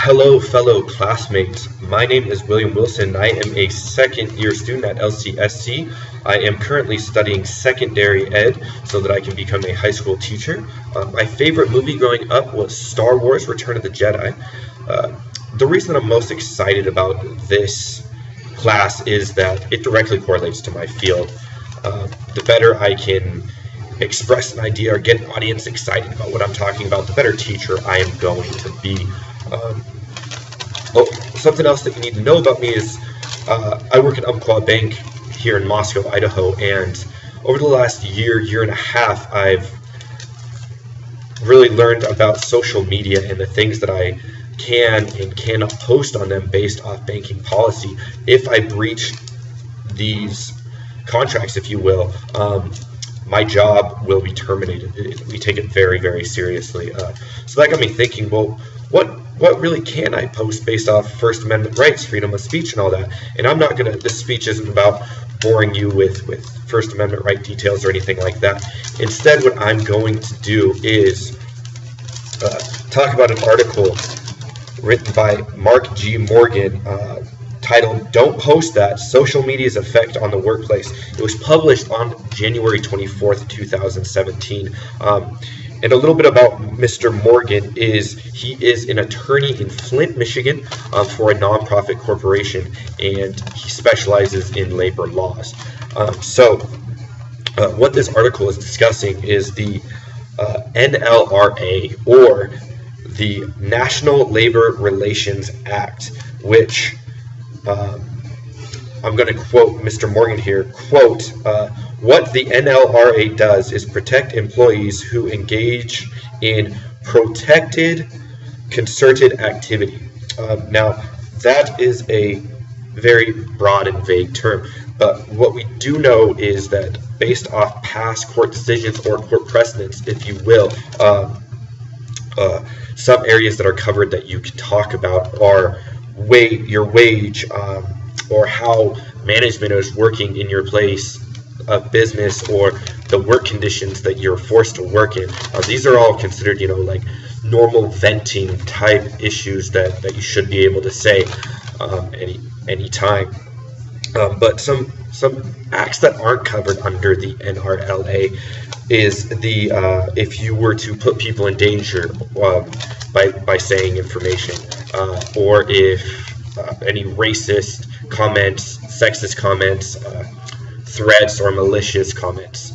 Hello, fellow classmates. My name is William Wilson. I am a second-year student at LCSC. I am currently studying secondary ed so that I can become a high school teacher. My favorite movie growing up was Star Wars: Return of the Jedi. The reason that I'm most excited about this class is that it directly correlates to my field. The better I can express an idea or get an audience excited about what I'm talking about, the better teacher I am going to be. Something else that you need to know about me is I work at Umpqua Bank here in Moscow, Idaho, and over the last year and a half, I've really learned about social media and the things that I can and cannot post on them based off banking policy. If I breach these contracts, if you will, my job will be terminated. We take it very, very seriously. So that got me thinking, well, what really can I post based off First Amendment rights, freedom of speech, and all that? And I'm not gonna. This speech isn't about boring you with First Amendment right details or anything like that. Instead, what I'm going to do is talk about an article written by Mark G. Morgan titled "Don't Post That: Social Media's Effect on the Workplace." It was published on January 24th, 2017. And a little bit about Mr. Morgan is he is an attorney in Flint, Michigan, for a nonprofit corporation, and he specializes in labor laws. What this article is discussing is the NLRA, or the National Labor Relations Act, which I'm going to quote Mr. Morgan here, quote, "What the NLRA does is protect employees who engage in protected, concerted activity." Now, that is a very broad and vague term, but what we do know is that based off past court decisions or court precedents, if you will, some areas that are covered that you can talk about are your wage, or how management is working in your place of business, or the work conditions that you're forced to work in. These are all considered, like normal venting type issues that you should be able to say any time. But some acts that aren't covered under the NRLA is the if you were to put people in danger by saying information, or if any racist comments, sexist comments, threats, or malicious comments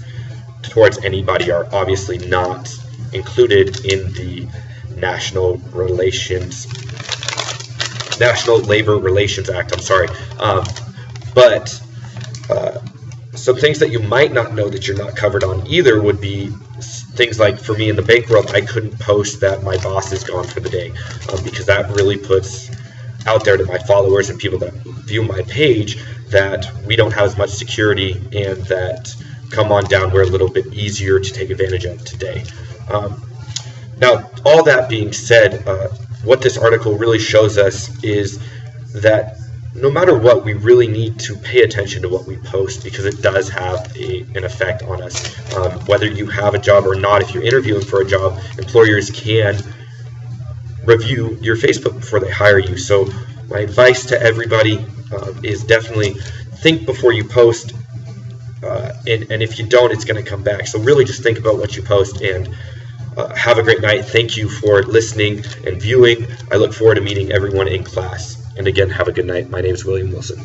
towards anybody are obviously not included in the National Labor Relations Act. But some things that you might not know that you're not covered on either would be things like, for me in the bank world, I couldn't post that my boss is gone for the day, because that really puts out there to my followers and people that view my page that we don't have as much security, and that come on down, we're a little bit easier to take advantage of today. Now, all that being said, what this article really shows us is that no matter what, we really need to pay attention to what we post, because it does have an effect on us. Whether you have a job or not, if you're interviewing for a job, employers can review your Facebook before they hire you. So my advice to everybody is definitely think before you post, and if you don't, it's going to come back. So really just think about what you post, and have a great night. Thank you for listening and viewing. I look forward to meeting everyone in class. And again, have a good night. My name is William Wilson.